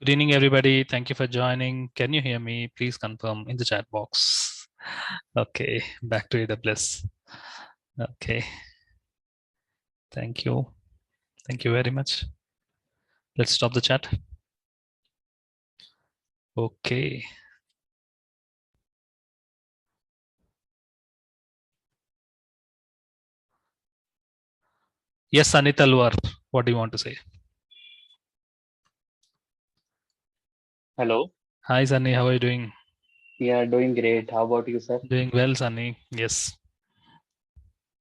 Good evening, everybody. Thank you for joining. Can you hear me? Please confirm in the chat box. Okay, back to AWS. Okay, thank you. Thank you very much. Let's stop the chat. Okay. Yes, Anita Alwar, what do you want to say? Hello. Hi, Sunny. How are you doing? Yeah, doing great. How about you, sir? Doing well, Sunny. Yes.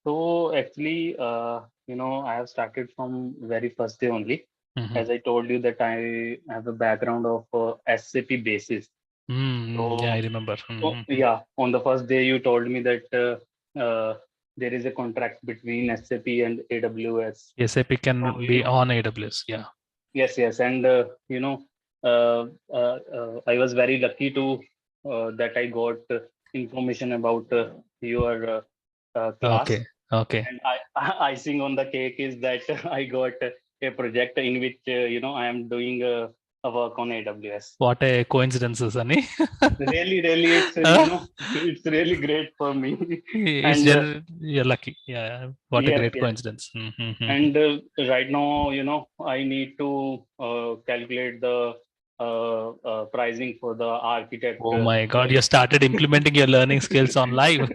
So actually, I have started from very first day only. Mm-hmm. As I told you that I have a background of SAP basis. Yeah, So, I remember. yeah, on the first day you told me that there is a contract between SAP and AWS. SAP So, can be on AWS. Yeah. yes, yes, and I was very lucky to that I got information about your class. Okay. Okay. And icing on the cake is that I got a project in which I am doing a work on AWS. What a coincidence, Sunny. Really, really, it's Uh, it's really great for me. it's And you're lucky. Yeah. What a yes, great yes. coincidence. And right now, I need to calculate the pricing for the architect. Oh my God, Like, you started implementing your learning skills on live.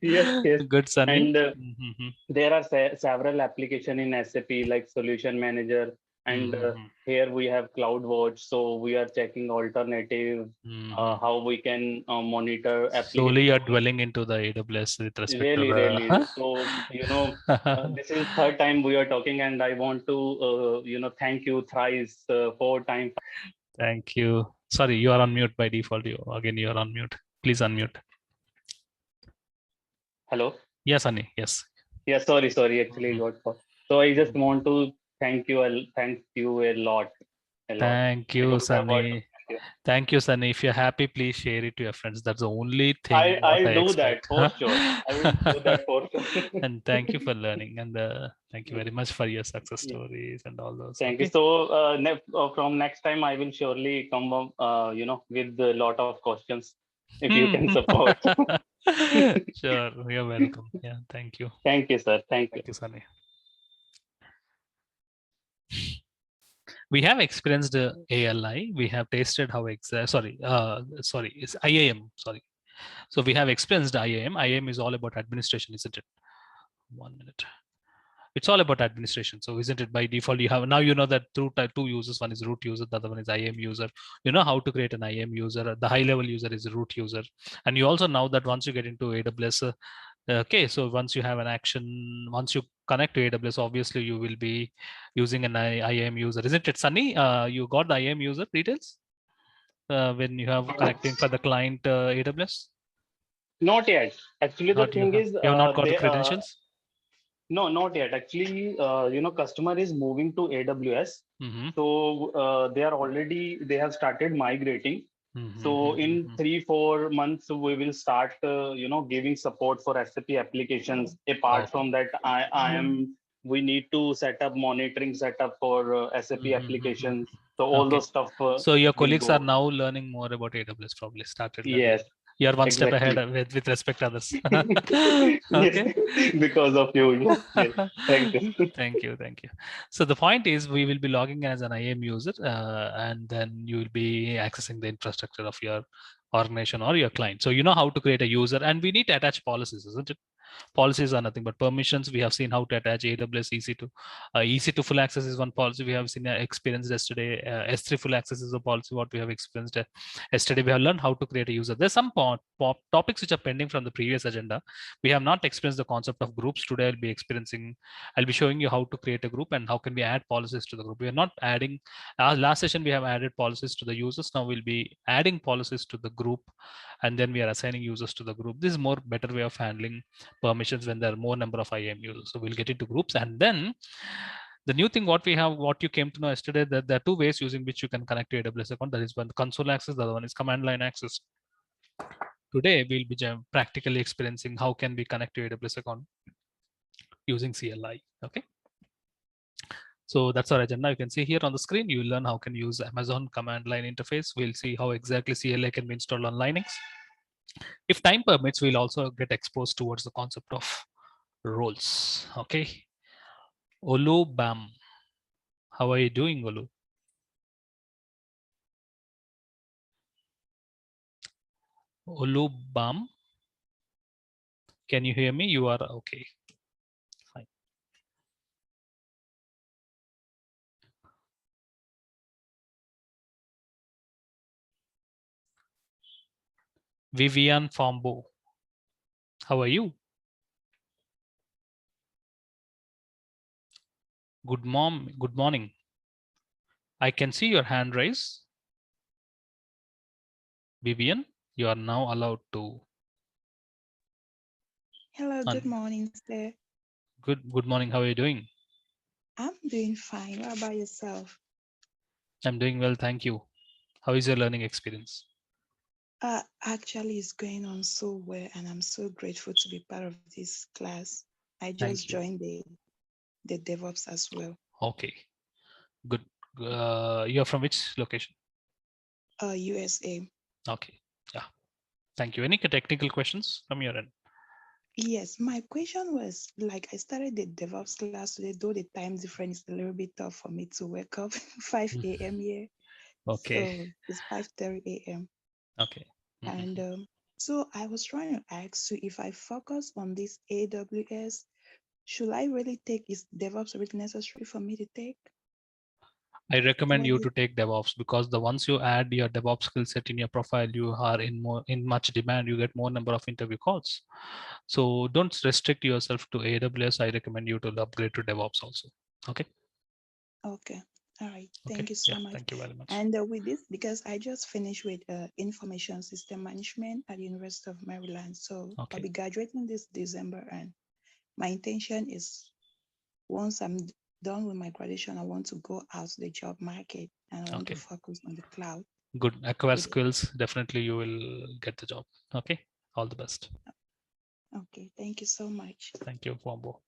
yes, yes. Good, Sunny. And there are several application in SAP like Solution Manager, and here we have CloudWatch. So we are checking alternative, how we can monitor application. Slowly, you're dwelling into the AWS with respect to Really, really. the. So, this is third time we are talking, and I want to, thank you thrice, four times. Thank you. Sorry, you are on mute by default. You are on mute. Please unmute. Hello. Yes, Sunny. Yes. Yeah, sorry. Actually, Mhm. got caught. So I just want to thank you a lot. Thank I you, don't have word to Sunny. thank you. Thank you, Sunny. If you're happy, please share it to your friends. That's the only thing what I'll I do that expect. for sure. I will do that for sure. And thank you for learning, and thank you very much for your success Yeah, stories and all those. thank you. Okay. So from next time, I will surely come up, with a lot of questions if you Hmm. can support. Sure, you're welcome. Yeah, thank you. Thank you, sir. Thank you. Thank you, Sunny. We have experienced ALI. We have tasted how sorry, it's IAM. Sorry. So we have experienced IAM. IAM is all about administration, isn't it? 1 minute. It's all about administration. So isn't it by default you have now you know that two users, one is root user, the other one is IAM user. You know how to create an IAM user. The high level user is a root user, and you also know that once you get into AWS, okay, so once you have an action, once you connect to AWS, obviously you will be using an IAM user, isn't it, Sunny? You got the IAM user details when you have connecting for the client AWS. Not yet. Actually, the Not thing is, you have not got the they credentials. no, not yet. Actually, customer is moving to AWS. Mm-hmm. So they have started migrating. So in Mm-hmm. 3-4 months, we will start, giving support for SAP applications. Apart Okay. from that, we need to set up monitoring setup for SAP Mm-hmm. applications. So all Okay. those stuff So your will colleagues are go. now learning more about AWS, probably started learning. Yes, You're one step ahead exactly. with respect to others. Yes, Okay. because of you. Yes, yes. Thank you. Thank you, thank you. So the point is, we will be logging in as an IAM user, and then you will be accessing the infrastructure of your organization or your client. So you know how to create a user, and we need to attach policies, isn't it? Policies are nothing but permissions. We have seen how to attach AWS EC2 full access is one policy we have seen experienced yesterday. S3 full access is a policy what we have experienced yesterday. We have learned how to create a user. There's some topics which are pending from the previous agenda. We have not experienced the concept of groups. Today I'll be showing you how to create a group and how can we add policies to the group. We are not adding, last session we have added policies to the users. Now we'll be adding policies to the group, and then we are assigning users to the group. This is more better way of handling permissions when there are more number of IAM users. So we'll get into groups, and then the new thing what you came to know yesterday, that there are two ways using which you can connect to AWS account. That is one console access, the other one is command line access. Today we'll be practically experiencing how can we connect to AWS account using CLI. Okay. So that's our agenda. You can see here on the screen, you will learn how can you use Amazon command line interface. We'll see how exactly CLI can be installed on Linux. If time permits, we'll also get exposed towards the concept of roles. Okay. Olu Bam. How are you doing, Olu? Olu Bam. Can you hear me? You are okay. Fine. Vivian Fombo. How are you? Good morning. I can see your hand raised. Vivian, you are now allowed to. Hello, good morning, sir. Good morning. How are you doing? I'm doing fine. What about yourself? I'm doing well, thank you. How is your learning experience? Actually, it's going on so well, and I'm so grateful to be part of this class. I just Thank you. joined the DevOps as well. Okay, good. You're from which location? USA. Okay, yeah. Thank you. Any technical questions from your end? Yes, my question was like I started the DevOps class today, though the time difference is a little bit tough for me to wake up 5 a.m. here. Okay. So it's 5:30 a.m. Okay. And so I was trying to ask you if I focus on this AWS, should I really take, is DevOps really necessary for me to take? I recommend What you do to take DevOps because the once you add your DevOps skill set in your profile, you are in much demand. You get more number of interview calls. So don't restrict yourself to AWS. I recommend you to upgrade to DevOps also. Okay. Okay. All right. Okay. Thank you Yeah. so much. Thank you very much. And with this, because I just finished with information system management at the University of Maryland. So I'll Okay. be graduating this December. And my intention is once I'm done with my graduation, I want to go out to the job market and I want to Okay. focus on the cloud Good. Acquire with it. skills. Definitely you will get the job. Okay. All the best. Okay. Thank you so much. Thank you, Wombo.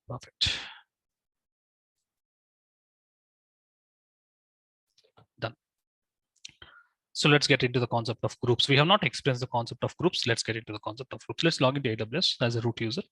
Perfect. Done. So let's get into the concept of groups. We have not experienced the concept of groups. Let's get into the concept of groups. Let's log into AWS as a root user.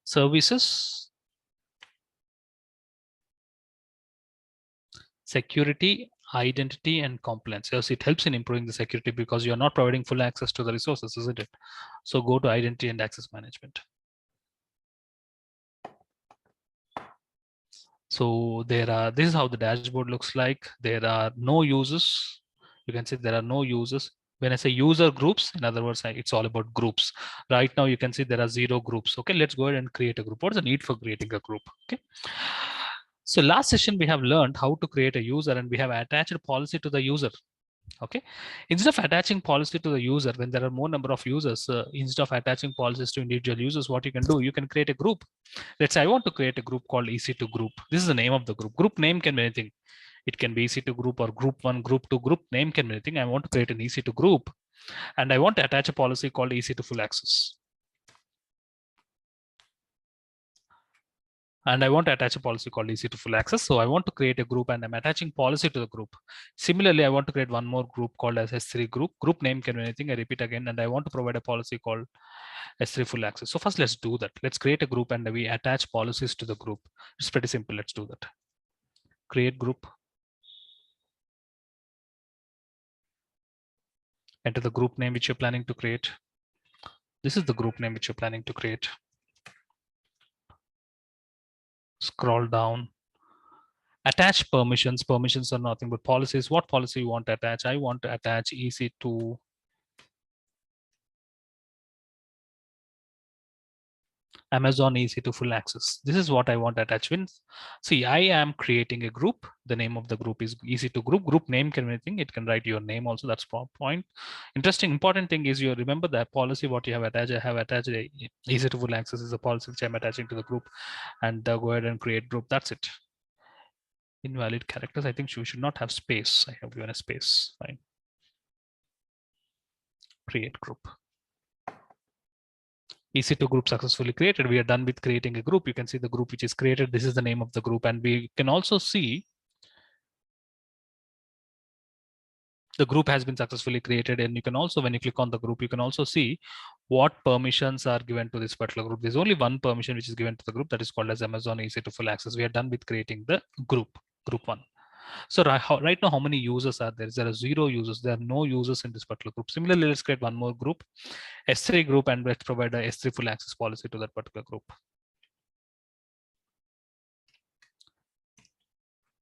Services, security, identity, and compliance. Yes, it helps in improving the security because you're not providing full access to the resources, isn't it? So go to identity and access management. So this is how the dashboard looks like. There are no users. You can see there are no users. When I say user groups, in other words, it's all about groups. Right now, you can see there are 0 groups. Okay, let's go ahead and create a group. What's the need for creating a group? Okay. So last session, we have learned how to create a user and we have attached a policy to the user. Okay, instead of attaching policy to the user when there are more number of users, instead of attaching policies to individual users, what you can do, you can create a group. Let's say I want to create a group called EC2 group. This is the name of the group. Group name can be anything. It can be EC2 group or group 1, group 2. Group name can be anything. I want to create an EC2 group and I want to attach a policy called EC2 full access. And I want to attach a policy called EC2 full access. So I want to create a group and I'm attaching policy to the group. Similarly, I want to create one more group called as S3 group. Group name can be anything. I repeat again, and I want to provide a policy called S3 full access. So first let's do that. Let's create a group and we attach policies to the group. It's pretty simple. Let's do that. Create group. Enter the group name which you're planning to create. This is the group name which you're planning to create. Scroll down. Attach permissions. Permissions are nothing but policies. What policy you want to attach? I want to attach EC2 Amazon EC2 full access. This is what I want to attach with. See, I am creating a group. The name of the group is EC2 group. Group name can be anything. It can write your name also. That's point. Interesting, important thing is you remember that policy, what you have attached. I have attached a EC2 full access is a policy which I'm attaching to the group, and go ahead and create group. That's it. Invalid characters. I think you should not have space. I have given a space. Fine. Create group. EC2 group successfully created. We are done with creating a group. You can see the group which is created. This is the name of the group, and we can also see the group has been successfully created. And you can also, when you click on the group, you can also see what permissions are given to this particular group. There's only one permission which is given to the group, that is called as Amazon EC2 full access. We are done with creating the group 1. So right now, how many users are there? There are 0 users. There are no users in this particular group. Similarly, let's create one more group, S3 group, and let's provide a S3 full access policy to that particular group.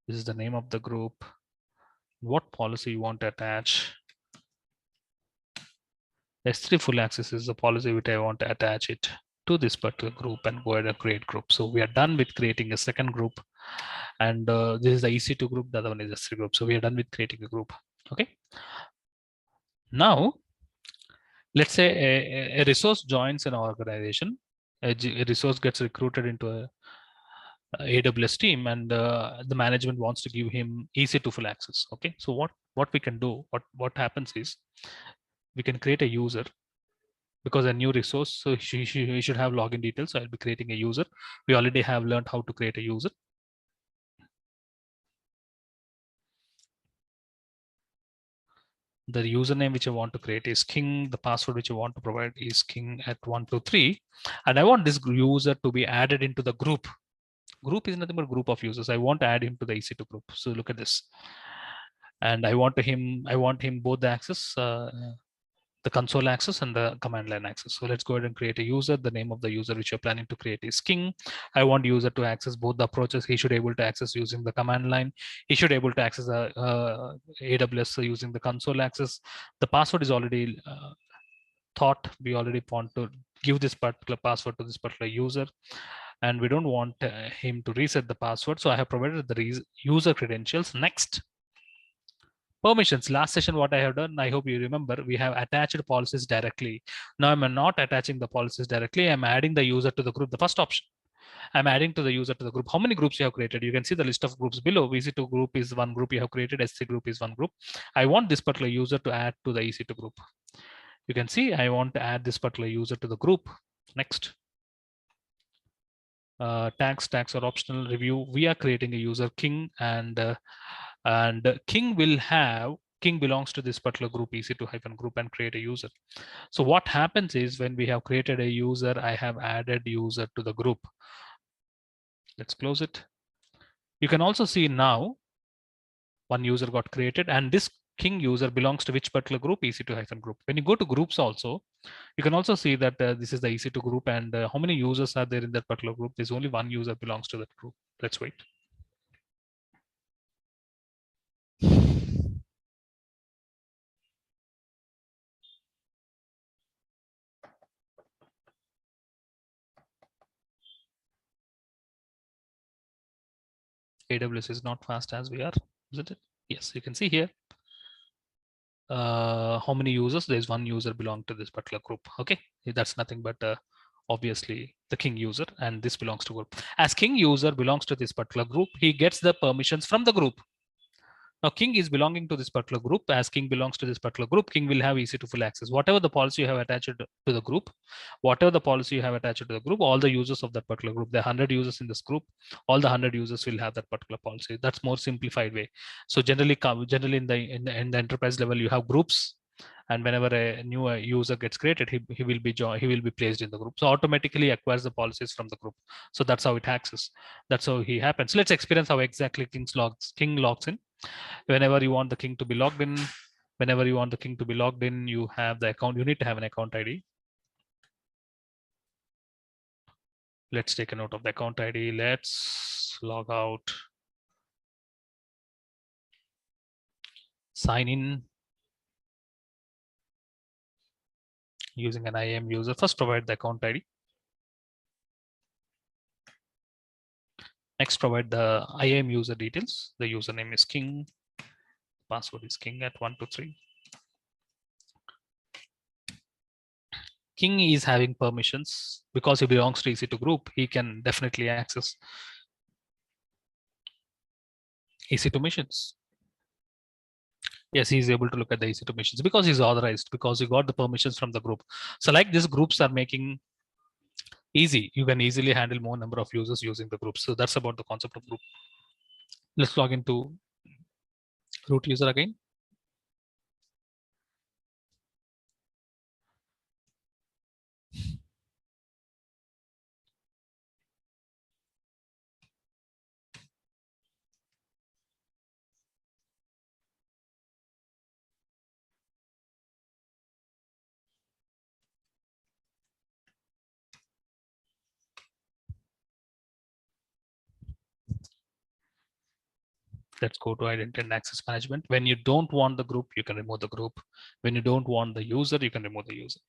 This is the name of the group. What policy you want to attach? S3 full access is the policy which I want to attach it to this particular group, and go ahead and create group. So we are done with creating a second group, and this is the EC2 group. The other one is S3 group. So we are done with creating a group. Okay. Now, let's say a resource joins an organization. A resource gets recruited into a AWS team, and the management wants to give him EC2 full access. Okay, so what we can do, what happens is, we can create a user, because a new resource, so he should have login details. So I'll be creating a user. We already have learned how to create a user. The username which I want to create is King. The password which I want to provide is King at 123, and I want this user to be added into the group. Group is nothing but group of users. I want to add him to the EC2 group. So look at this, and I want him both the access, the console access and the command line access. So let's go ahead and create a user. The name of the user which you're planning to create is King. I want user to access both the approaches. He should be able to access using the command line. He should be able to access AWS using the console access. The password is already thought. We already want to give this particular password to this particular user, and we don't want him to reset the password. So I have provided the user credentials. Next, permissions. Last session, what I have done, I hope you remember, we have attached policies directly. Now I'm not attaching the policies directly. I'm adding the user to the group. The first option, I'm adding to the user to the group. How many groups you have created? You can see the list of groups below. EC2 group is one group you have created. S3 group is one group. I want this particular user to add to the EC2 group. You can see I want to add this particular user to the group. Next. Tags are optional. Review. We are creating a user King, and King belongs to this particular group, EC2 group, and create a user. So what happens is, when we have created a user, I have added user to the group. Let's close it. You can also see now one user got created, and this King user belongs to which particular group? EC2 group. When you go to groups also, you can also see that this is the EC2 group, and how many users are there in that particular group? There's only one user belongs to that group. Let's wait. AWS is not fast as we are, isn't it? Yes, you can see here how many users. There's one user belong to this particular group. Okay, that's nothing but obviously the King user, and this belongs to group. As King user belongs to this particular group, he gets the permissions from the group. Now King is belonging to this particular group. As King belongs to this particular group, King will have EC2 full access. Whatever the policy you have attached to the group, all the users of that particular group, there are 100 users in this group, all the 100 users will have that particular policy. That's more simplified way. So generally in the enterprise level, you have groups, and whenever a new user gets created, he will be placed in the group. So automatically acquires the policies from the group. So that's how it accesses. That's how he happens. Let's experience how exactly King logs in. Whenever you want the King to be logged in, Whenever you want the king to be logged in, you have the account. You need to have an account ID. Let's take a note of the account ID. Let's log out. Sign in using an IAM user. First, provide the account ID. Next, provide the IAM user details. The username is king. Password is king at 123. King is having permissions because he belongs to EC2 group. He can definitely access EC2 missions. Yes, he's able to look at the EC2 missions because he's authorized, because he got the permissions from the group. So like these groups are making easy. You can easily handle more number of users using the groups. So that's about the concept of group. Let's log into root user again. Let's go to identity and access management. When you don't want the group, you can remove the group. When you don't want the user, you can remove the user.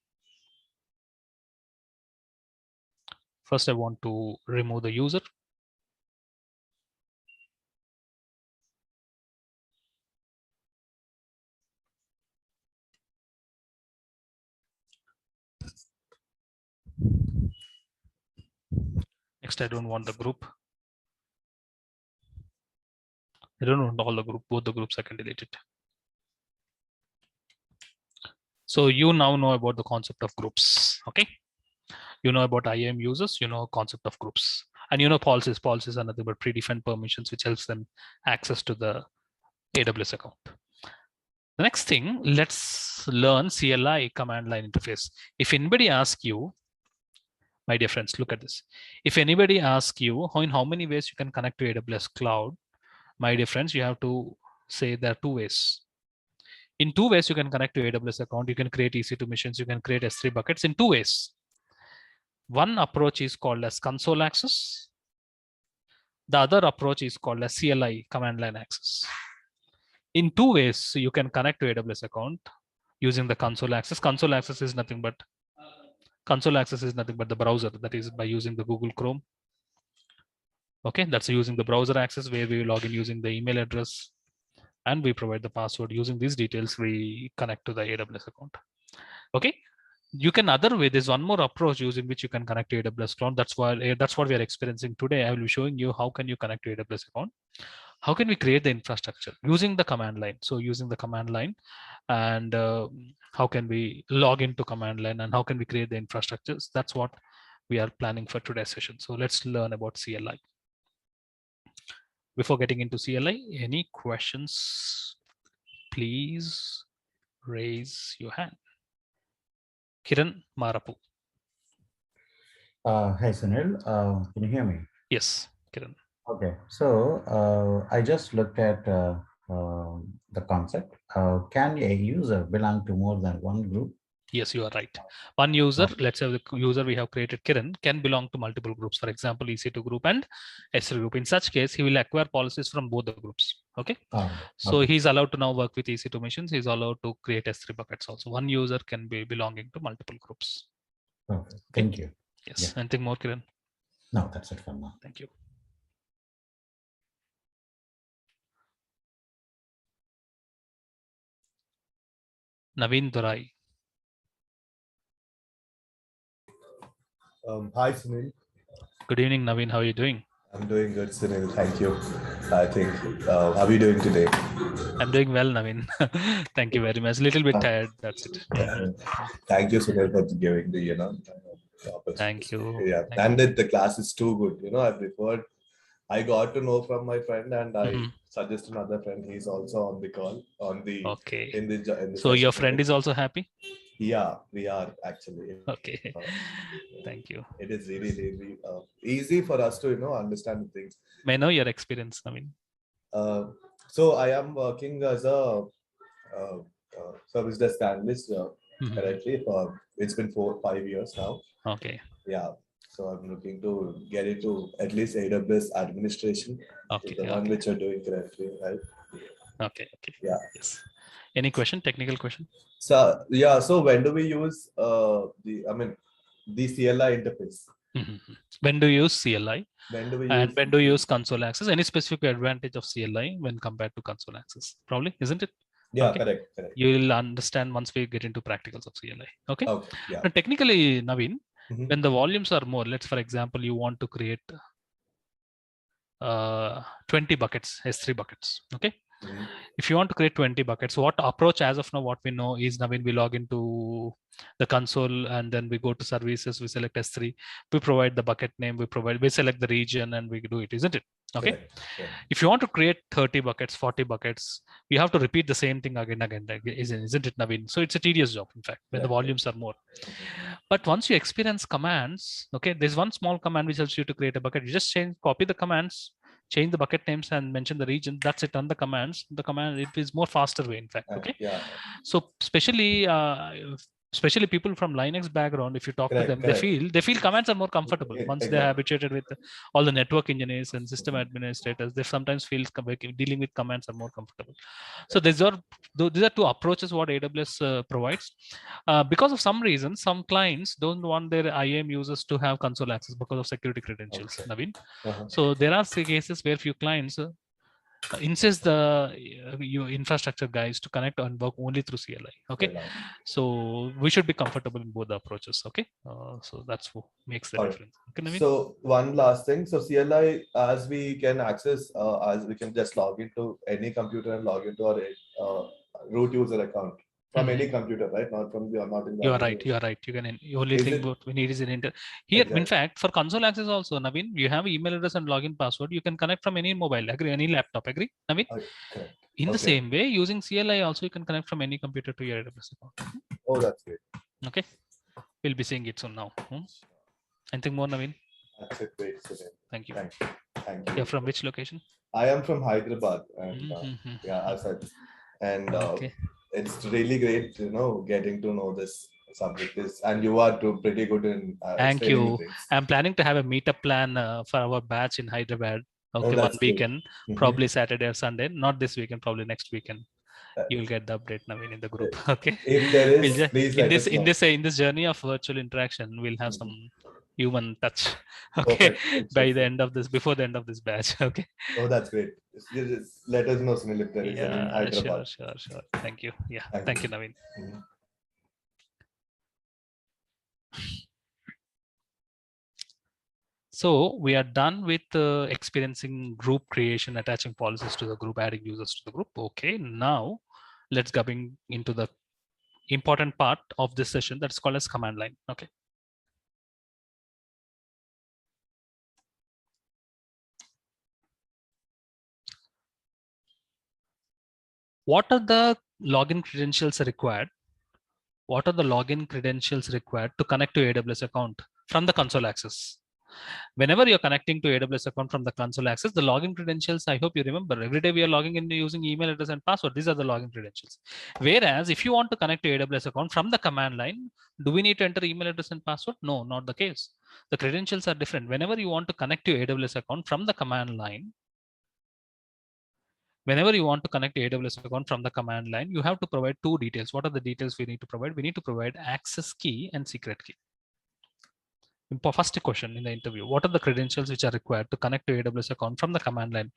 First, I want to remove the user. Next, I don't want the group. I don't want all the group, both the groups I can delete it. So you now know about the concept of groups, okay? You know about IAM users, you know concept of groups. And you know policies. Policies are nothing but predefined permissions, which helps them access to the AWS account. The next thing, let's learn CLI, command line interface. If anybody asks you, my dear friends, look at this. If anybody asks you in how many ways you can connect to AWS cloud, my dear friends, you have to say there are 2 ways. In 2 ways, you can connect to AWS account. You can create EC2 missions. You can create S3 buckets in 2 ways. One approach is called as console access. The other approach is called as CLI, command line access. In 2 ways, you can connect to AWS account using the console access. Console access is nothing but the browser. That is by using the Google Chrome. Okay, that's using the browser access where we log in using the email address and we provide the password. Using these details, we connect to the AWS account. Okay, you can other way. There's one more approach using which you can connect to AWS cloud. That's what we are experiencing today. I will be showing you how can you connect to AWS account. How can we create the infrastructure using the command line? So using the command line, and how can we log into command line, and how can we create the infrastructures? That's what we are planning for today's session. So let's learn about CLI. Before getting into CLI, any questions? Please raise your hand. Kiran Marapu. Hi, Sunil. Can you hear me? Yes, Kiran. Okay. So I just looked at the concept. Can a user belong to more than one group? Yes, you are right. One user, let's say the user we have created, Kiran, can belong to multiple groups. For example, EC2 group and S3 group. In such case, he will acquire policies from both the groups. Okay. So he's allowed to now work with EC2 missions. He's allowed to create S3 buckets also. One user can be belonging to multiple groups. Okay. Thank you. Yes. Yeah. Anything more, Kiran? No, that's it for now. Thank you. Naveen Durai. Hi, Sunil. Good evening, Naveen. How are you doing? I'm doing good, Sunil. Thank you. I think, how are you doing today? I'm doing well, Naveen. Thank you very much. A little bit tired. That's it. Thank you, Sunil, for giving the, opportunity. Thank you. Yeah, Thank and the class is too good. I preferred. I got to know from my friend, and I suggest another friend. He's also on the call okay. in the so session. Your friend is also happy? Yeah, we are actually. Okay. Thank you. It is really, really easy for us to understand things. May I know your experience, Naveen? So I am working as a service desk analyst currently. It's been 4-5 years now. Okay. Yeah. So I'm looking to get into at least AWS administration. Okay. The one which you're doing currently, right? Okay. Yeah. Yes. Any question? Technical question? So yeah. So when do we use the CLI interface? When do you use CLI? When do we And use? when do you use console access? Any specific advantage of CLI when compared to console access? Probably, isn't it? Yeah, okay. correct. You will understand once we get into practicals of CLI. Okay. Okay. Yeah. Now, technically, Naveen, when the volumes are more, let's for example, you want to create 20 buckets, S3 buckets. Okay. If you want to create 20 buckets, what approach as of now, what we know is Naveen, we log into the console and then we go to services, we select S3, we provide the bucket name, we select the region and we do it, isn't it? Okay. Correct. If you want to create 30 buckets, 40 buckets, you have to repeat the same thing again and again, isn't it, Naveen? So it's a tedious job, in fact, when the volumes are more. But once you experience commands, okay, there's one small command which helps you to create a bucket. You just copy the commands, change the bucket names and mention the region. That's it. On the commands, it is more faster way, in fact. Okay. Yeah. So especially people from Linux background, if you talk to them, they feel commands are more comfortable once they're habituated with all the network engineers and system administrators. They sometimes feel dealing with commands are more comfortable. So these are two approaches what AWS provides. Because of some reason, some clients don't want their IAM users to have console access because of security credentials, Naveen. So there are cases where few clients insist the infrastructure guys to connect and work only through CLI. Okay. So we should be comfortable in both the approaches. Okay. So that's what makes the difference. Okay, Naveen? So one last thing. So CLI, as we can access, as we can just log into any computer and log into our root user account from any computer, right? Not in the. You are right. You are right. You can only think what we need is an here. In fact, for console access also, Naveen, you have email address and login password. You can connect from any mobile. Agree? Any laptop. Agree, Naveen? Correct. In the same way, using CLI also, you can connect from any computer to your AWS account. Oh, that's great. Okay, we'll be seeing it soon now. Anything more, Naveen? That's a great student. Thank you. Thank you. You're from which location? I am from Hyderabad, and as I and it's really great, getting to know this subject and you are pretty good in. Thank you. I'm planning to have a meetup plan for our batch in Hyderabad. Okay, one weekend, probably Saturday or Sunday. Not this weekend, probably next weekend. You will get the update, Naveen, in the group. Okay. If there is, please let us know. In this journey of virtual interaction, we'll have some human touch. Okay. By the end of this, before the end of this batch. Okay. Oh, that's great. Just let us know, Sunil, if there is any in Hyderabad. Sure. Thank you. Yeah. Thank you, Naveen. So we are done with experiencing group creation, attaching policies to the group, adding users to the group. Okay, now let's go into the important part of this session that's called as command line. Okay. What are the login credentials required? What are the login credentials required to connect to AWS account from the console access? Whenever you're connecting to AWS account from the console access, the login credentials, I hope you remember, every day we are logging in using email address and password. These are the login credentials. Whereas if you want to connect to AWS account from the command line, do we need to enter email address and password? No, not the case. The credentials are different. Whenever you want to connect to AWS account from the command line, whenever you want to connect to AWS account from the command line, you have to provide two details. What are the details we need to provide? We need to provide access key and secret key. First question in the interview, what are the credentials which are required to connect to AWS account from the command line?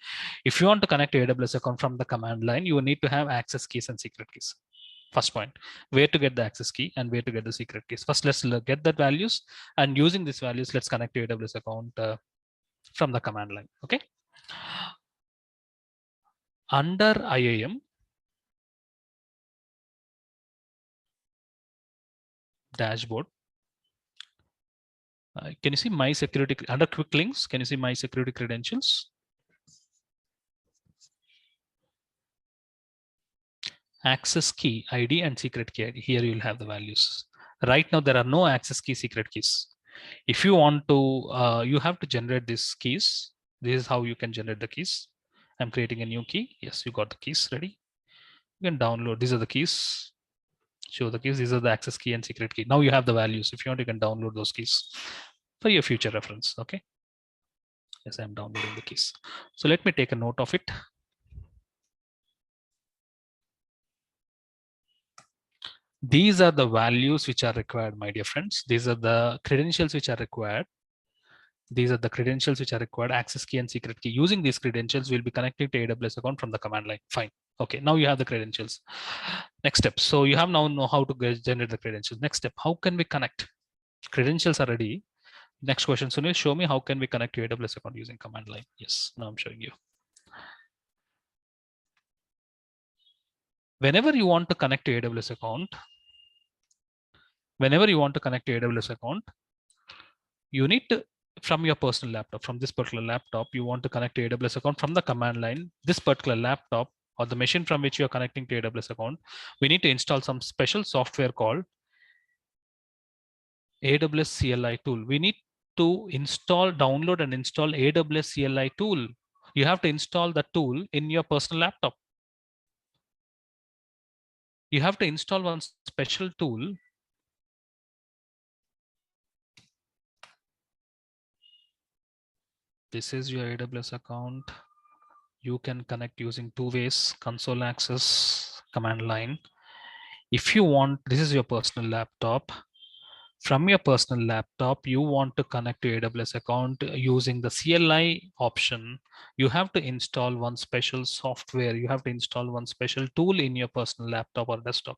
If you want to connect to AWS account from the command line, you will need to have access keys and secret keys. First point, where to get the access key and where to get the secret keys. First, let's get the values, and using these values, let's connect to AWS account from the command line. Okay. Under IAM, dashboard, can you see my security under quick links? Can you see my security credentials? Access key ID and secret key ID. Here you'll have the values. Right now there are no access key, secret keys. If you want to, you have to generate these keys. This is how you can generate the keys. I'm creating a new key. Yes, you got the keys ready. You can download. These are the keys. Show the keys. These are the access key and secret key. Now you have the values. If you want, you can download those keys for your future reference. Okay. Yes, I'm downloading the keys. So let me take a note of it. These are the values which are required, my dear friends. These are the credentials which are required. These are the credentials which are required, access key and secret key. Using these credentials, we'll be connected to AWS account from the command line. Fine. Okay, now you have the credentials. Next step. So you have now know how to generate the credentials. Next step, how can we connect? Credentials are ready. Next question, Sunil, show me how can we connect to AWS account using command line. Yes, now I'm showing you. Whenever you want to connect to AWS account, you need to, from your personal laptop, from this particular laptop, you want to connect to AWS account from the command line, this particular laptop or the machine from which you are connecting to AWS account, we need to install some special software called AWS CLI tool. We need to download and install AWS CLI tool. You have to install the tool in your personal laptop. You have to install one special tool. This is your AWS account. You can connect using two ways, console access, command line. If you want, this is your personal laptop. From your personal laptop, you want to connect to AWS account using the CLI option. You have to install one special software. You have to install one special tool in your personal laptop or desktop.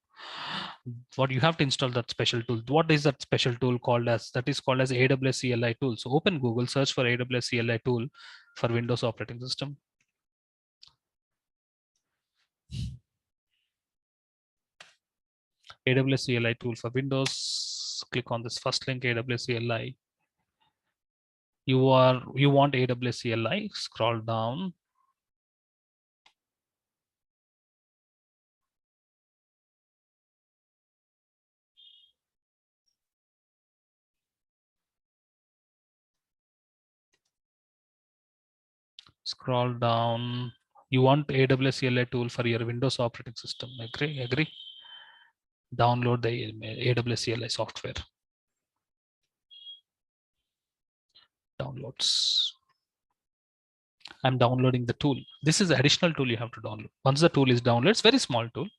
What you have to install that special tool. What is that special tool called as? That is called as AWS CLI tool. So open Google, search for AWS CLI tool for Windows operating system. AWS CLI tool for Windows. Click on this first link, AWS CLI. You want AWS CLI, scroll down. Scroll down. You want AWS CLI tool for your Windows operating system. Agree. Download the AWS CLI software. Downloads. I'm downloading the tool. This is the additional tool you have to download. Once the tool is downloaded, it's a very small tool.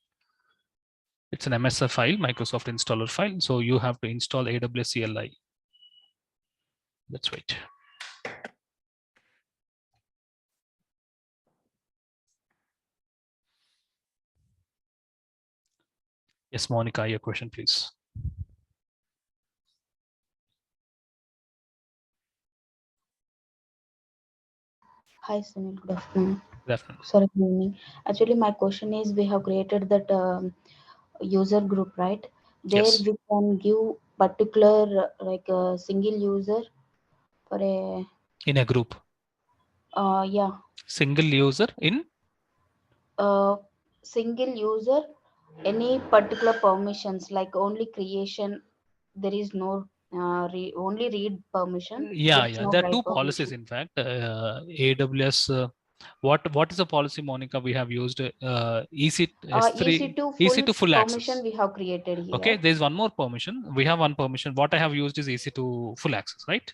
It's an MSF file, Microsoft installer file. So you have to install AWS CLI. Let's wait. Yes, Monica, your question, please. Hi, Sunil. Good afternoon. Good afternoon. Sorry, good evening. Actually, my question is, we have created that user group, right? There Yes. we can give particular like a single user for a In a group. yeah. Single user in? Single user, any particular permissions, like only creation, there is no only read permission. Yeah, There is no there are write two policies. permission. In fact, AWS. What is the policy, Monica? We have used S3 EC2 full permission access. we have created here. Okay, there is one more permission. We have one permission. What I have used is EC2 full access, right?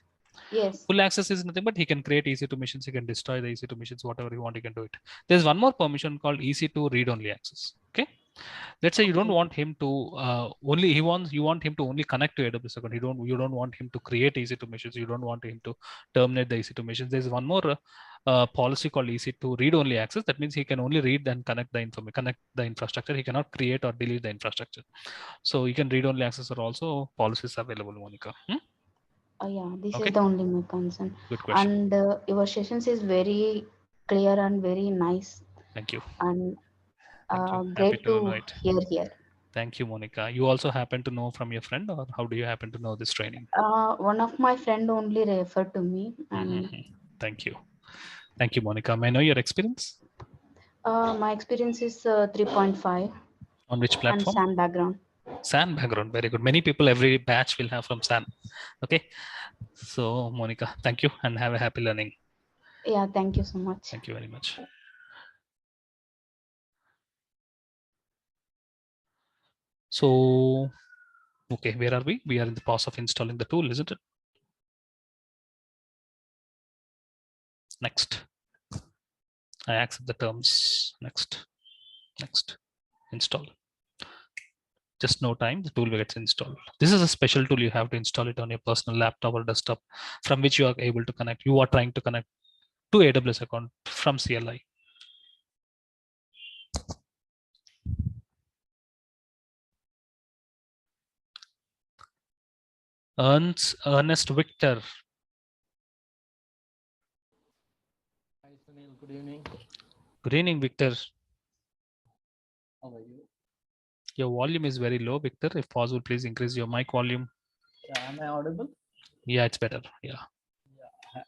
Yes. Full access is nothing but he can create EC2 missions. He can destroy the EC2 missions, whatever he want. He can do it. There's one more permission called EC2 read-only access. Okay. Let's say you don't want him to you want him to only connect to AWS account. You don't want him to create EC2 missions. You don't want him to terminate the EC2 missions. There's one more policy called EC2 read-only access. That means he can only read and connect the infrastructure. He cannot create or delete the infrastructure. So you can read-only access are also policies available, Monica. Yeah, this Okay. is the only my concern. Good question. And your sessions is very clear and very nice. Thank you. And Thank you. Happy great to to know it. hear here. Thank you, Monica. You also happen to know from your friend, or how do you happen to know this training? One of my friend only referred to me, and Thank you. Thank you, Monica. May I know your experience? my experience is 3.5. On which And platform? SAN background. SAN background. Very good. Many people, every batch will have from SAN. Okay. So, Monica, thank you and have a happy learning. Yeah, thank you so much. Thank you very much. So, okay, where are we? We are in the process of installing the tool, isn't it? Next. I accept the terms. Next. Next. Install. Just no time, the tool gets installed. This is a special tool. You have to install it on your personal laptop or desktop from which you are able to connect. You are trying to connect to AWS account from CLI. Ernest Victor. Hi, Sunil. Good evening. Good evening, Victor. How are you? Your volume is very low, Victor. If possible, please increase your mic volume. Yeah, am I audible? Yeah, it's better. Yeah. Yeah.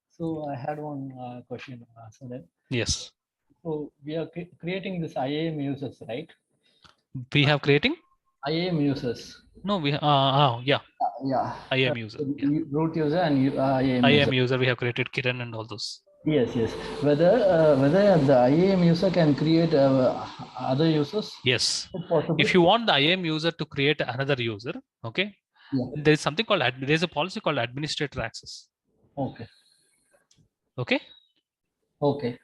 So I had one question, Sunil. Yes. So we are creating this IAM users, right? We have creating? IAM users. No, we yeah. Yeah. IAM user. Yeah. Root user and IAM user. IAM user. We have created Kiran and all those. Yes, yes. Whether the IAM user can create other users? Yes. Possible? If you want the IAM user to create another user, okay, yeah. there is something called there's a policy called administrator access. Okay. Okay. Okay.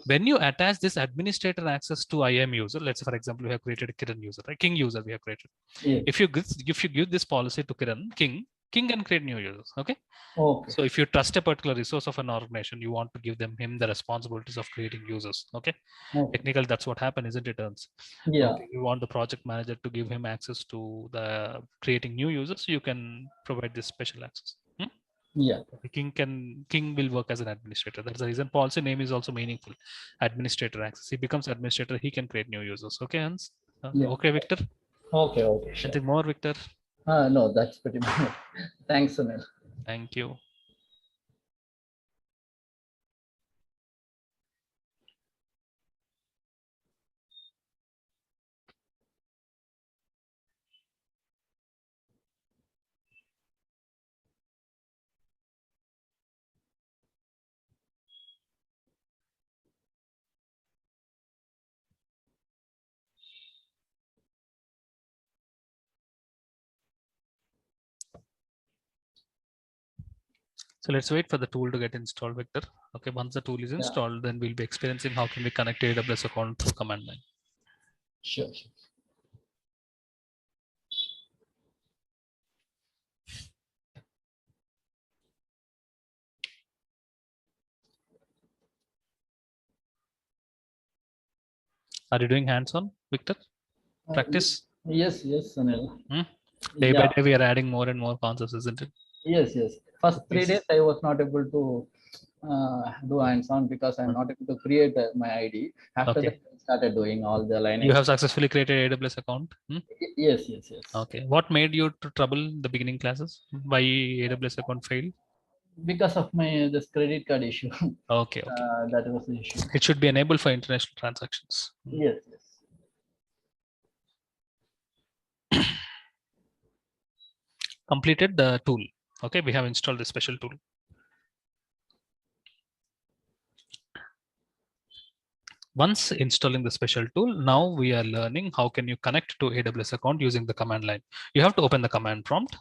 When you attach this administrator access to IAM user, let's say for example, we have created a Kiran user, right? King user we have created. Yeah. If you give this policy to King can create new users. Okay. Okay. So if you trust a particular resource of an organization, you want to give him the responsibilities of creating users. Okay. Technically, that's what happened, isn't it, Ernst? Yeah. Okay. You want the project manager to give him access to the creating new users. You can provide this special access. Yeah. King will work as an administrator. That's the reason policy name is also meaningful. Administrator access. He becomes administrator. He can create new users. Okay, Hans? Yeah. Okay, Victor. Okay. Okay. Sure. Anything more, Victor? No, that's pretty much. Thanks, Sunil. Thank you. So let's wait for the tool to get installed, Victor. Okay, once the tool is installed, then we'll be experiencing how can we connect to AWS account through command line. Sure. Are you doing hands-on, Victor? Practice? Yes, Sunil. Day by day, we are adding more and more concepts, isn't it? Yes. First 3 days, I was not able to do hands-on because I'm not able to create my ID. After that, I started doing all the lineage. You have successfully created AWS account? Yes. Okay. What made you to trouble the beginning classes? Why AWS account failed? Because of this credit card issue. Okay. That was the issue. It should be enabled for international transactions. Yes. Completed the tool. Okay, we have installed the special tool. Once installing the special tool, now we are learning how can you connect to AWS account using the command line. You have to open the command prompt.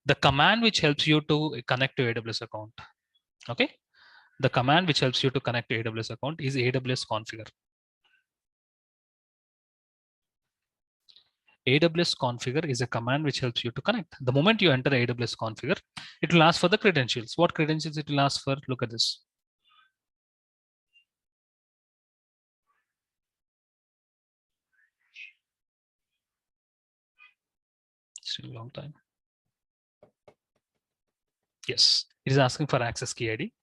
The command which helps you to connect to AWS account. Okay. The command which helps you to connect to AWS account is AWS configure. AWS configure is a command which helps you to connect. The moment you enter AWS configure, it will ask for the credentials. What credentials it will ask for? Look at this. It's a long time. Yes, it is asking for access key ID.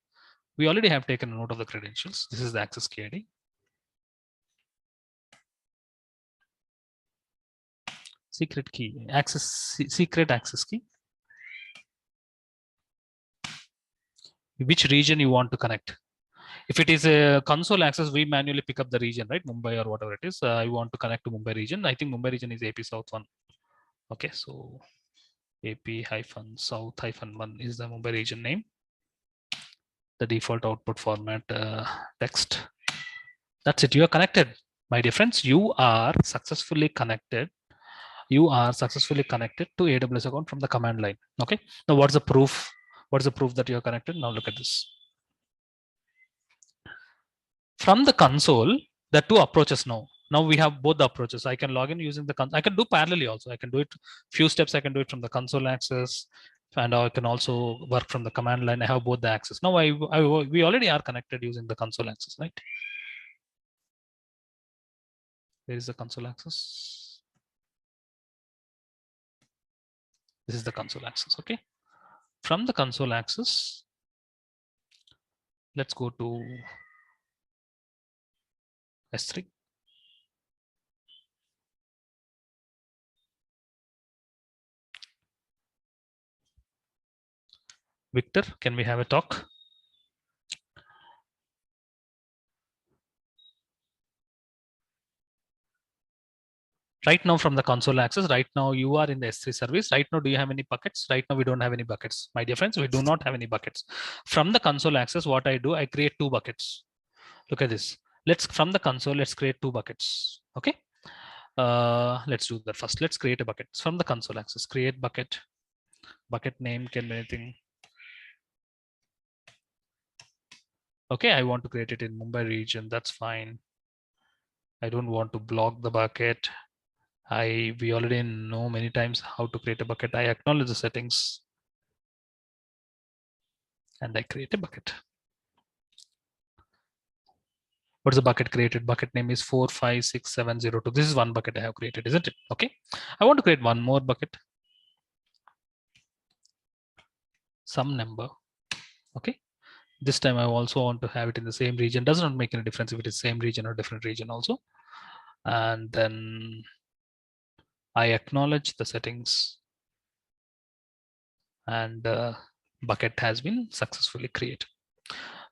We already have taken a note of the credentials. This is the access key ID. Secret key, secret access key. Which region you want to connect. If it is a console access, we manually pick up the region, right? Mumbai or whatever it is. I want to connect to Mumbai region. I think Mumbai region is AP South 1. Okay, so AP-South-1 is the Mumbai region name. The default output format text. That's it. You are connected. My dear friends, you are successfully connected. You are successfully connected to AWS account from the command line. Okay. Now, what's the proof? What's the proof that you are connected? Now look at this. From the console, there are two approaches now. Now we have both the approaches. I can log in using the console. I can do parallelly also. I can do it few steps. I can do it from the console access, and I can also work from the command line. I have both the access. Now we already are connected using the console access, right? Where is the console access? This is the console access. Okay. From the console access, let's go to S3. Victor, can we have a talk? Right now from the console access, right now you are in the S3 service. Right now, do you have any buckets? Right now, we don't have any buckets. My dear friends, we do not have any buckets. From the console access, what I do, I create two buckets. Look at this. From the console, let's create two buckets. Okay. Let's do that first. Let's create a bucket. From the console access, create bucket. Bucket name can be anything. Okay, I want to create it in Mumbai region. That's fine. I don't want to block the bucket. We already know many times how to create a bucket. I acknowledge the settings and I create a bucket. What's the bucket created? Bucket name is 456702. This is one bucket I have created, isn't it? Okay. I want to create one more bucket. Some number. Okay. This time I also want to have it in the same region. Does not make any difference if it is same region or different region also. And then I acknowledge the settings and bucket has been successfully created.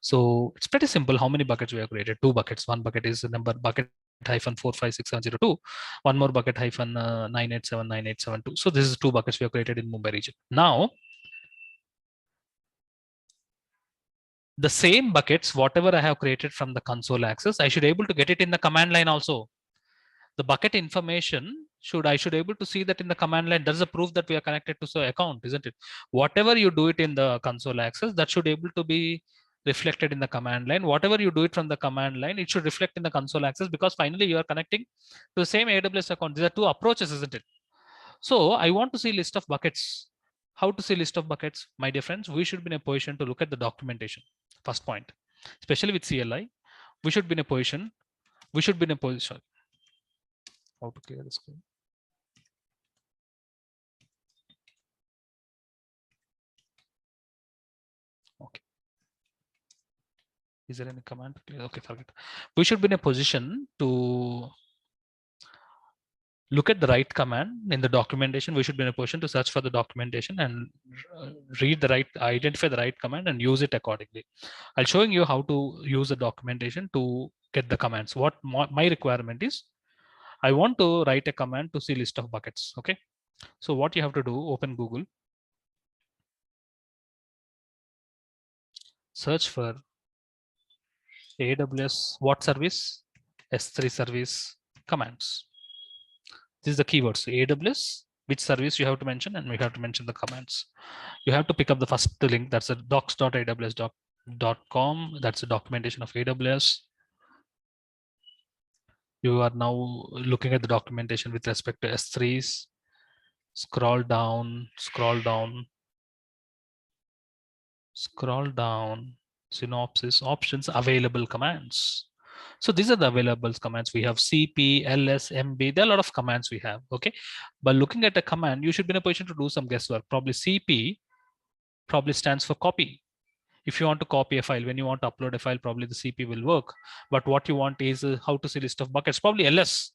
So it's pretty simple. How many buckets we have created? Two buckets. One bucket is the number bucket hyphen 456702. One more bucket hyphen 9879872. So this is two buckets we have created in Mumbai region. Now, the same buckets, whatever I have created from the console access, I should able to get it in the command line also. The bucket information I should able to see that in the command line. That's a proof that we are connected to the account, isn't it? Whatever you do it in the console access, that should able to be reflected in the command line. Whatever you do it from the command line, it should reflect in the console access because finally you are connecting to the same AWS account. These are two approaches, isn't it? So I want to see list of buckets. How to see list of buckets? My dear friends, we should be in a position to look at the documentation. First point, especially with CLI, we should be in a position. How to clear the screen? Okay. Is there any command? Okay, forget. We should be in a position to look at the right command in the documentation. We should be in a position to search for the documentation and identify the right command and use it accordingly. I'll showing you how to use the documentation to get the commands. What my requirement is, I want to write a command to see list of buckets. Okay. So what you have to do, open Google, search for AWS what service, S3 service commands. This is the keywords. AWS, which service you have to mention, and we have to mention the commands. You have to pick up the first link. That's a docs.aws.com. That's the documentation of AWS. You are now looking at the documentation with respect to S3s. Scroll down. Synopsis, options, available commands. So these are the available commands. We have CP, LS, MB. There are a lot of commands we have. Okay. But looking at a command, you should be in a position to do some guesswork. Probably CP probably stands for copy. If you want to copy a file, when you want to upload a file, probably the CP will work. But what you want is how to see list of buckets. Probably LS.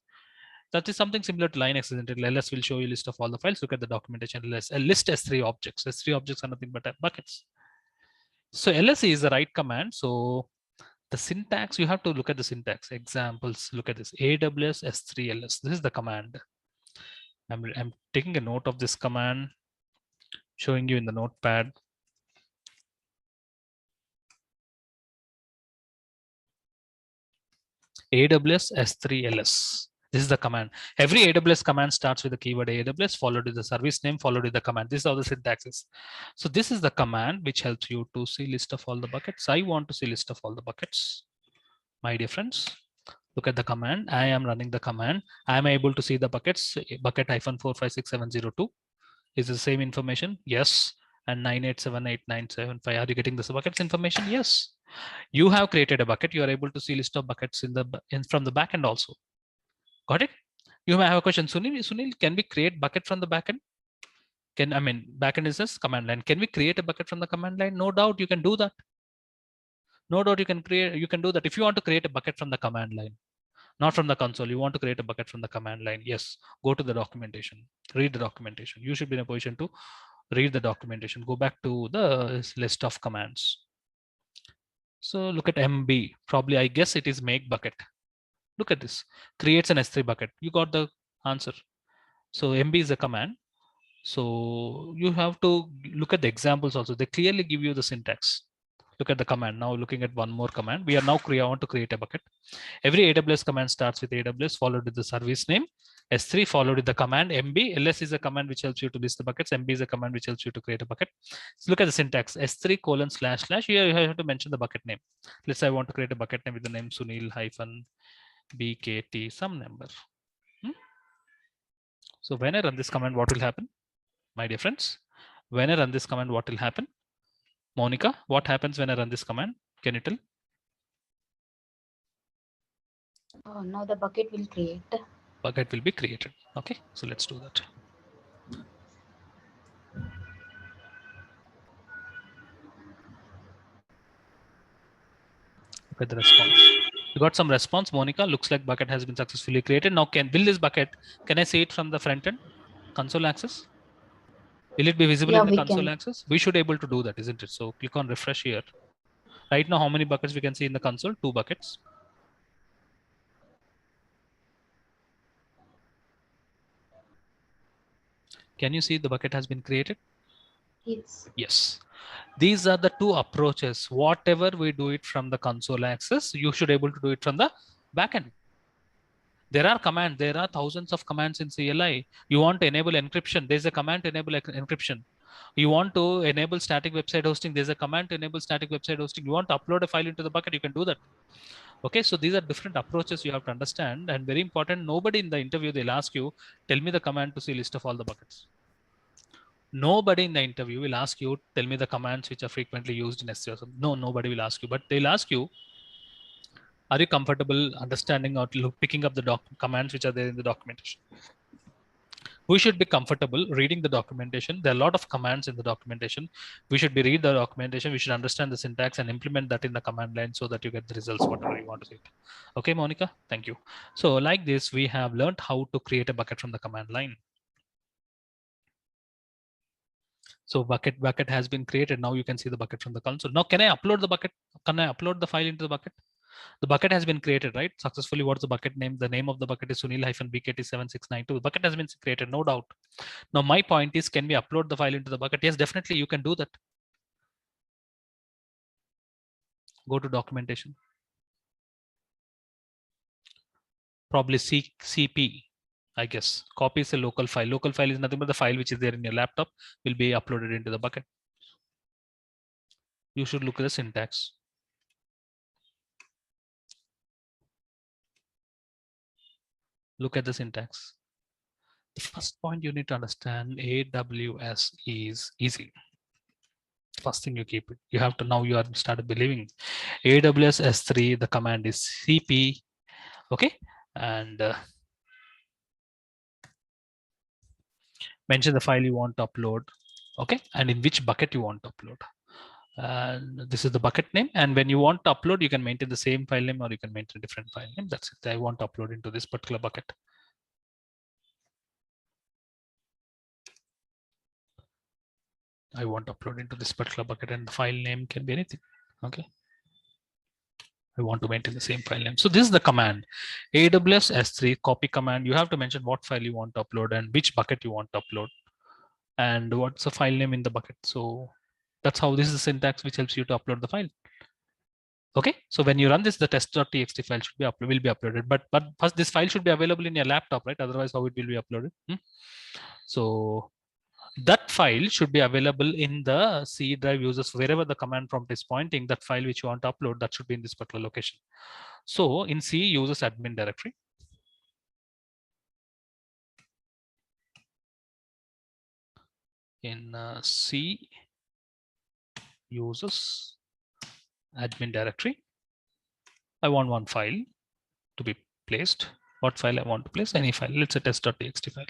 That is something similar to Linux, isn't it? LS will show you a list of all the files. Look at the documentation. LS, list S3 objects. S3 objects are nothing but buckets. So LS is the right command. So the syntax, you have to look at the syntax. Examples, look at this. AWS S3 LS. This is the command. I'm taking a note of this command, showing you in the notepad. AWS S3 LS. This is the command. Every AWS command starts with the keyword AWS followed with the service name followed with the command. This is how the syntax is. So this is the command which helps you to see list of all the buckets. I want to see list of all the buckets. My dear friends, look at the command. I am running the command. I am able to see the buckets. Bucket -456702 is the same information. Yes. And 9878975. Are you getting this buckets information? Yes. You have created a bucket. You are able to see list of buckets from the backend also. Got it? You may have a question, Sunil, can we create bucket from the backend? Backend is this command line. Can we create a bucket from the command line? No doubt you can do that. No doubt you can do that. If you want to create a bucket from the command line, not from the console, you want to create a bucket from the command line. Yes, go to the documentation, read the documentation. You should be in a position to read the documentation. Go back to the list of commands. So look at MB, probably I guess it is make bucket. Look at this, creates an S3 bucket. You got the answer. So MB is a command. So you have to look at the examples also. They clearly give you the syntax. Look at the command. Now looking at one more command. We are now want to create a bucket. Every AWS command starts with AWS followed with the service name. S3 followed with the command MB. LS is a command which helps you to list the buckets. MB is a command which helps you to create a bucket. So look at the syntax. S3:// Here you have to mention the bucket name. Let's say I want to create a bucket name with the name Sunil-BKT some number. So when I run this command, what will happen? My dear friends, when I run this command, what will happen? Monica, what happens when I run this command? Can you tell? Now the bucket will create. Bucket will be created. Okay, so let's do that. Look at the response. You got some response, Monica. Looks like bucket has been successfully created. Now can this bucket, can I see it from the front end console access? Will it be visible in the console access? We should be able to do that, isn't it? So click on refresh here. Right now, how many buckets we can see in the console? 2 buckets. Can you see the bucket has been created? Yes. Yes. These are the 2 approaches. Whatever we do it from the console access, you should be able to do it from the backend. There are commands. There are thousands of commands in CLI. You want to enable encryption. There's a command to enable encryption. You want to enable static website hosting. There's a command to enable static website hosting. You want to upload a file into the bucket. You can do that. Okay, so these are different approaches you have to understand. And very important, nobody in the interview, they'll ask you, tell me the command to see list of all the buckets. Nobody in the interview will ask you, tell me the commands which are frequently used in S3. No, nobody will ask you, but they'll ask you, are you comfortable understanding or picking up the commands which are there in the documentation? We should be comfortable reading the documentation. There are a lot of commands in the documentation. We should be read the documentation. We should understand the syntax and implement that in the command line so that you get the results, whatever you want to see. Okay, Monica, thank you. So like this, we have learned how to create a bucket from the command line. So bucket has been created. Now you can see the bucket from the console. Now, can I upload the bucket? Can I upload the file into the bucket? The bucket has been created, right? Successfully. What's the bucket name? The name of the bucket is Sunil-BKT7692. The bucket has been created, no doubt. Now, my point is, can we upload the file into the bucket? Yes, definitely you can do that. Go to documentation. Probably CP, I guess. Copy is a local file. Local file is nothing but the file which is there in your laptop will be uploaded into the bucket. You should look at the syntax. Look at the syntax. The first point you need to understand, AWS is easy. First thing you keep it. You have to, now you are started believing. AWS S3, the command is CP. Okay. And mention the file you want to upload. Okay. And in which bucket you want to upload. And this is the bucket name. And when you want to upload, you can maintain the same file name or you can maintain a different file name. That's it. I want to upload into this particular bucket. I want to upload into this particular bucket and the file name can be anything. Okay. I want to maintain the same file name. So this is the command, AWS S3 copy command. You have to mention what file you want to upload and which bucket you want to upload and what's the file name in the bucket. So that's how this is the syntax which helps you to upload the file. Okay, so when you run this, the test.txt file should be will be uploaded. But first, this file should be available in your laptop, right? Otherwise, how it will be uploaded? So that file should be available in the C drive users, wherever the command prompt is pointing. That file which you want to upload, that should be in this particular location. So in C users admin directory, in C users admin directory, I want one file to be placed. What file I want to place? Any file. Let's say test.txt file.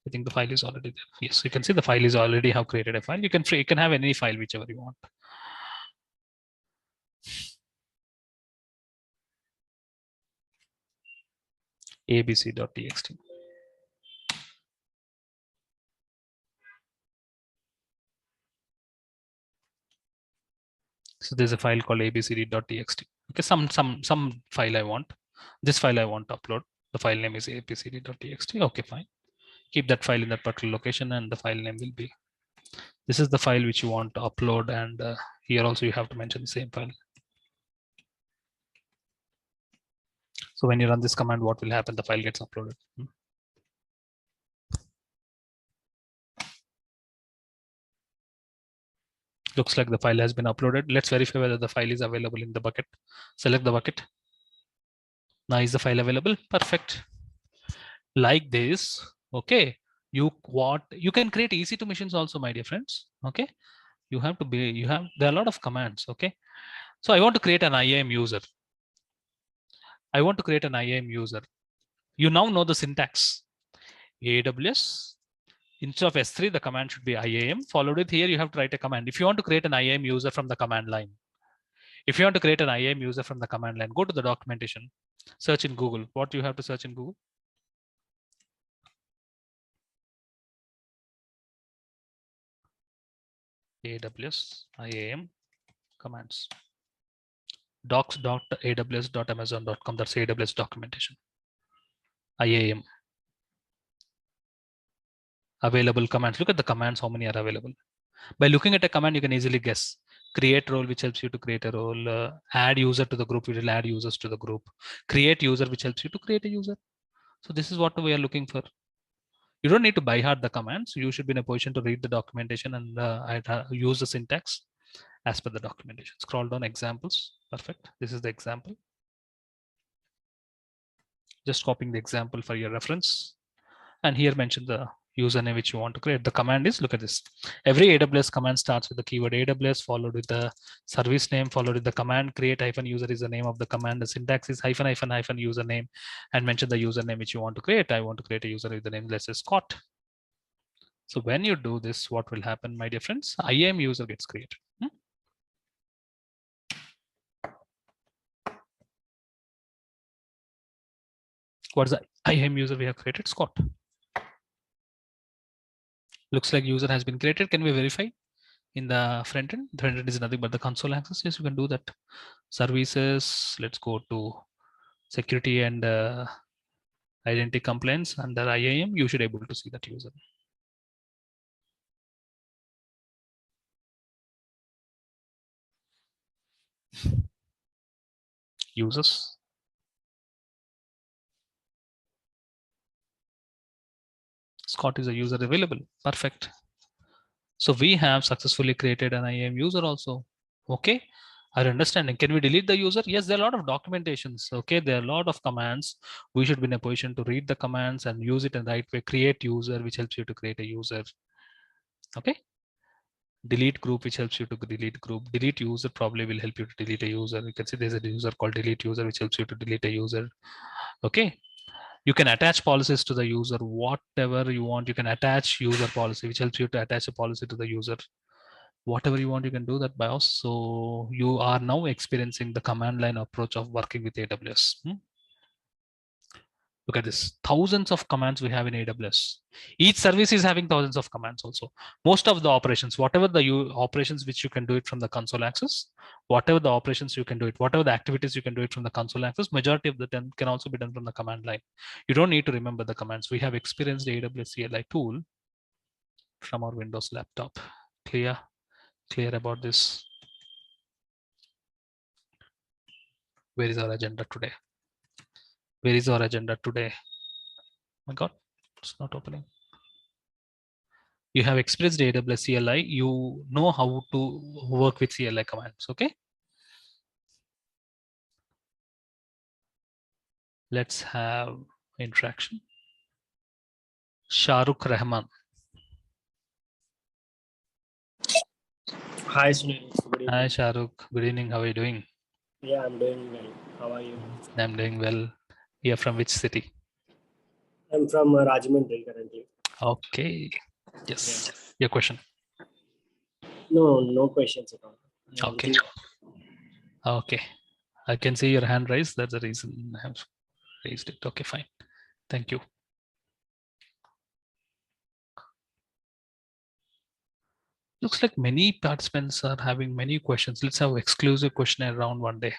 I think the file is already there. Yes, you can see the file is already have created a file. You can have any file, whichever you want. abc.txt. So there's a file called abcd.txt. Okay, some file I want. This file I want to upload. The file name is abcd.txt. Okay, fine. Keep that file in that particular location, and the file name will be. This is the file which you want to upload, and here also you have to mention the same file. So when you run this command, what will happen? The file gets uploaded. Looks like the file has been uploaded. Let's verify whether the file is available in the bucket. Select the bucket. Now is the file available? Perfect. Like this. Okay. You can create EC2 machines also, my dear friends. Okay. There are a lot of commands. Okay. So I want to create an IAM user. You now know the syntax. AWS. Instead of S3, the command should be IAM. Followed with here, you have to write a command. If you want to create an IAM user from the command line, go to the documentation, search in Google. What you have to search in Google? AWS IAM commands. docs.aws.amazon.com. That's AWS documentation. IAM. Available commands. Look at the commands, how many are available. By looking at a command, you can easily guess. Create role, which helps you to create a role. Add user to the group, which will add users to the group. Create user, which helps you to create a user. So this is what we are looking for. You don't need to by heart the commands. You should be in a position to read the documentation and use the syntax as per the documentation. Scroll down, examples. Perfect. This is the example. Just copying the example for your reference. And here mention the username which you want to create. The command is, look at this. Every AWS command starts with the keyword AWS, followed with the service name, followed with the command. Create -user is the name of the command. The syntax is -username, and mention the username which you want to create. I want to create a user with the name, let's say Scott. So when you do this, what will happen, my dear friends? IAM user gets created. What's the IAM user we have created? Scott. Looks like user has been created. Can we verify in the front end? The front end is nothing but the console access. Yes, you can do that. Services. Let's go to security and identity compliance under IAM. You should be able to see that user. Users. Scott is a user available. Perfect. So we have successfully created an IAM user also. Okay. Are you understanding? Can we delete the user? Yes, there are a lot of documentations. Okay, there are a lot of commands. We should be in a position to read the commands and use it in the right way. Create user, which helps you to create a user. Okay. Delete group, which helps you to delete group. Delete user probably will help you to delete a user. You can see there's a user called delete user, which helps you to delete a user. Okay. You can attach policies to the user, whatever you want. You can attach user policy, which helps you to attach a policy to the user. Whatever you want, you can do that BIOS. So you are now experiencing the command line approach of working with AWS. Look at this, thousands of commands we have in AWS. Each service is having thousands of commands also. Most of the operations, whatever the operations which you can do it from the console access, whatever the operations you can do it, whatever the activities you can do it from the console access, majority of the time can also be done from the command line. You don't need to remember the commands. We have experienced the AWS CLI tool from our Windows laptop. Clear about this? Where is our agenda today? Where is our agenda today? Oh my God, it's not opening. You have experienced AWS CLI. You know how to work with CLI commands. Okay. Let's have interaction. Shahrukh Rahman. Hi, Sunil. Good evening. Hi, Shahrukh. Good evening. How are you doing? Yeah, I'm doing well. How are you? I'm doing well. You're from which city? I'm from Rajahmundry currently. Okay. Yes. Yeah. Your question. No questions at all. Okay. Okay. I can see your hand raised. That's the reason I have raised it. Okay, fine. Thank you. Looks like many participants are having many questions. Let's have exclusive questionnaire round one day.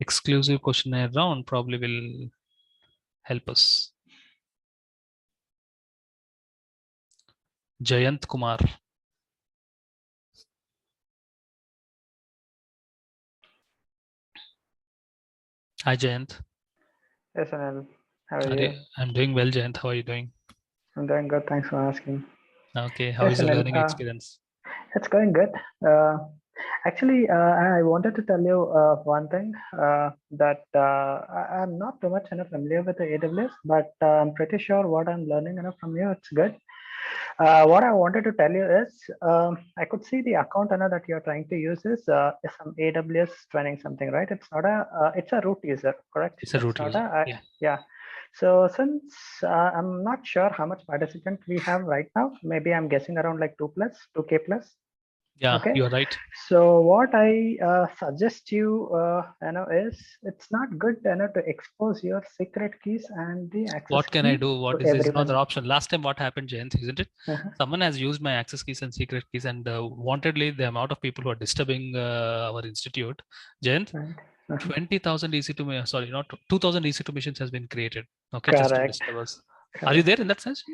Exclusive questionnaire round probably will help us. Jayant Kumar. Hi, Jayant. Yes, Anil. How are you? I'm doing well, Jayant. How are you doing? I'm doing good. Thanks for asking. Okay. How Yes, is your Anil. learning experience? It's going good. Actually, I wanted to tell you one thing that I'm not too much familiar with the AWS, but I'm pretty sure what I'm learning from you, it's good. What I wanted to tell you is, I could see the account that you're trying to use is some AWS training something, right? It's not a, it's a root user, correct? It's a root user. Yeah. Yeah. So since I'm not sure how much participant we have right now, maybe I'm guessing around like 2K plus. Yeah, okay. You're right. So what I suggest you, is it's not good to expose your secret keys and the access. What can I do? What is everyone. another option? Last time, what happened, Jayant, isn't it? Someone has used my access keys and secret keys, and wantedly, the amount of people who are disturbing our institute, Jayant, 20,000 EC2, sorry, not 2,000 EC2 machines has been created. Okay, just to disturb us. Are you there in that sense?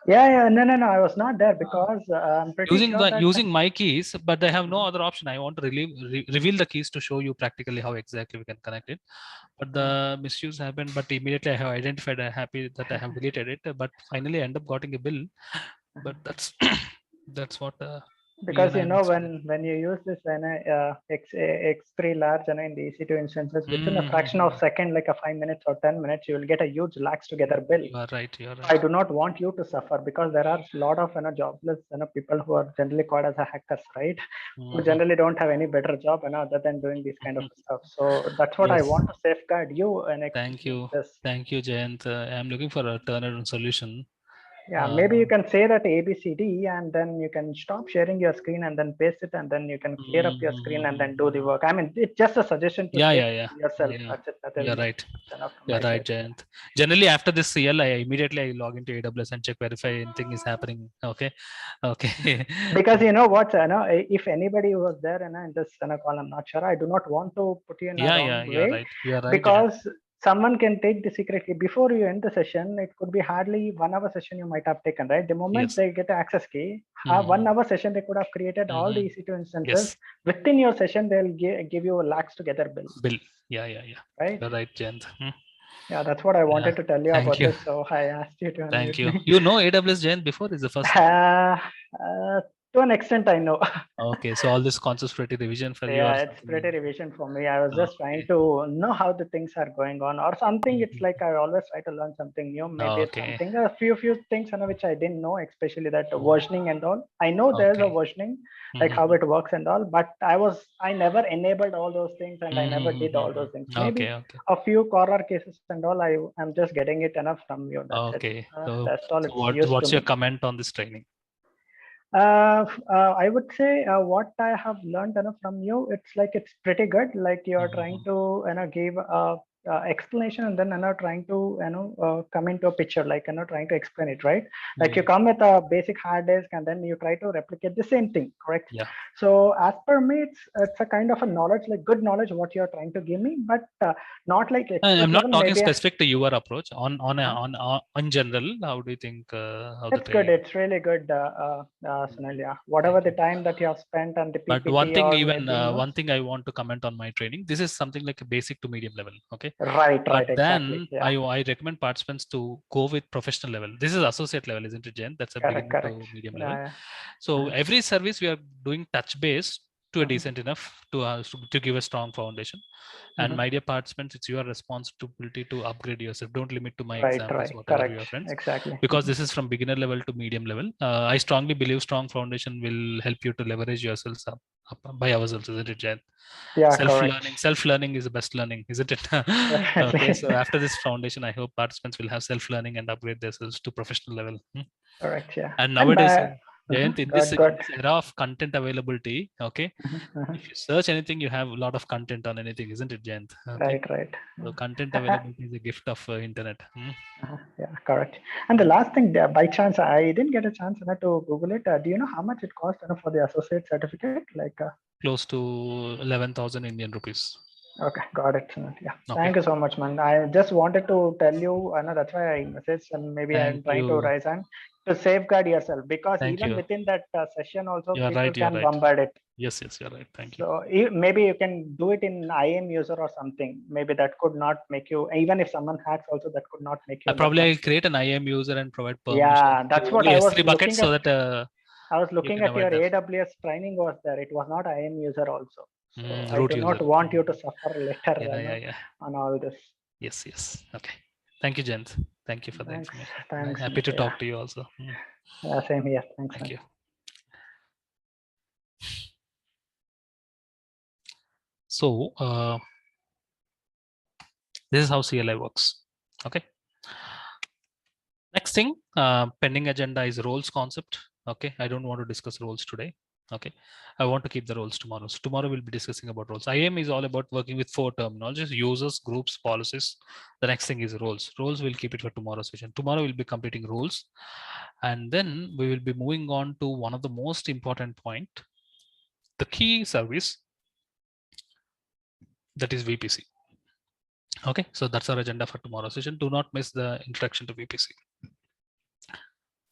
Yeah. No. I was not there because I'm pretty sure that using my keys, but I have no other option. I want to reveal the keys to show you practically how exactly we can connect it. But the misuse happened. But immediately I have identified. I'm happy that I have deleted it. But finally, I end up getting a bill. But that's that's what. Because when you use this X3 large in the EC2 instances within a fraction of second, like a 5 minutes or 10 minutes, you will get a huge lax together bill. You are right. You are right. I do not want you to suffer because there are a lot of jobless people who are generally called as a hackers, right? Who generally don't have any better job other than doing this kind of stuff. So that's what I want to safeguard you. And thank you, Jayant. I'm looking for a turnaround solution. Yeah, maybe you can say that ABCD and then you can stop sharing your screen and then paste it and then you can clear up your screen and then do the work. I mean, it's just a suggestion to yourself. You're right. You're right, Jayant. Generally, after this CLI, immediately I log into AWS and check, verify anything is happening. Okay. Because what, if anybody was there in this call, I'm not sure. I do not want to put you in a wrong way. You're right. Because someone can take the secret key before you end the session. It could be hardly 1 hour session you might have taken, right? The moment they get the access key, 1 hour session, they could have created all the EC2 instances. Within your session, they'll give you a lax together bill. Yeah. Right? You're right, Jayant. Yeah, that's what I wanted to tell you about this. So I asked you to unmute Thank you. me. You know AWS, Jayant, before is the first time? To an extent, I know. Okay, so all this concepts pretty revision for you. Yeah, it's pretty revision for me. I was just trying to know how the things are going on or something. It's like I always try to learn something new. Maybe something, a few things which I didn't know, especially that versioning and all. I know there's a versioning, like how it works and all, but I never enabled all those things and I never did all those things. Maybe a few corner cases and all. I'm just getting it enough from you. That's it. That's all. What's your comment on this training? I would say what I have learned from you, it's pretty good. Like you're trying to give explanation, and then trying to come into a picture, like trying to explain it, right? Like you come with a basic hard disk and then you try to replicate the same thing, correct? Yeah. So as per me, it's a kind of a knowledge, like good knowledge what you're trying to give me, but not like I'm not level, talking maybe specific to your approach. On general, how do you think how it's the good, training? it's really good, Sunil. Yeah, whatever the time that you have spent on the PPT, but one thing, or even maybe one thing I want to comment on my training. This is something like a basic to medium level. Okay. Right, But exactly. then I recommend participants to go with professional level. This is associate level, isn't it, Jen? That's a Correct, beginning correct. to medium Yeah, level. yeah. So every service we are doing touch base to a decent enough to give a strong foundation. And my dear participants, it's your responsibility to upgrade yourself. Don't limit to my examples, whatever correct, your friends. exactly. Because this is from beginner level to medium level. I strongly believe strong foundation will help you to leverage yourselves up by ourselves, isn't it, Jen? Yeah, Self-learning is the best learning, isn't it? Okay, so after this foundation, I hope participants will have self-learning and upgrade themselves to professional level. Correct, yeah. And nowadays, Jayant, in this era of content availability, okay, if you search anything, you have a lot of content on anything, isn't it, Jayant? Okay? Right. So content availability is a gift of internet. Yeah, correct. And the last thing, by chance, I didn't get a chance to Google it. Do you know how much it cost for the associate certificate? Like close to 11,000 Indian rupees. Okay, got it. Yeah, okay. Thank you so much, man. I just wanted to tell you, I know that's why I messaged, and maybe I'm trying to raise hand to safeguard yourself, because even within that session also people can bombard it. Yes, you're right. Thank you. So maybe you can do it in IAM user or something. Maybe that could not make you, even if someone hacks also, that could not make you. I'll create an IAM user and provide permission. Yeah, that's what I was S3 buckets so that I was looking at your AWS training was there. It was not IAM user also. So I do not want you to suffer later on all this. Yes. Okay. Thank you, Jent. Thank you for the information. Thanks. Happy to talk to you also. Same here. Thanks. Thank you. So this is how CLI works. Okay. Next thing, pending agenda is roles concept. Okay. I don't want to discuss roles today. Okay. I want to keep the roles tomorrow. So tomorrow we'll be discussing about roles. IAM is all about working with 4 terminologies: users, groups, policies. The next thing is roles. Roles we'll keep it for tomorrow's session. Tomorrow we'll be completing roles. And then we will be moving on to one of the most important point, the key service, that is VPC. Okay, so that's our agenda for tomorrow's session. Do not miss the introduction to VPC.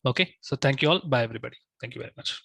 Okay, so thank you all. Bye, everybody. Thank you very much.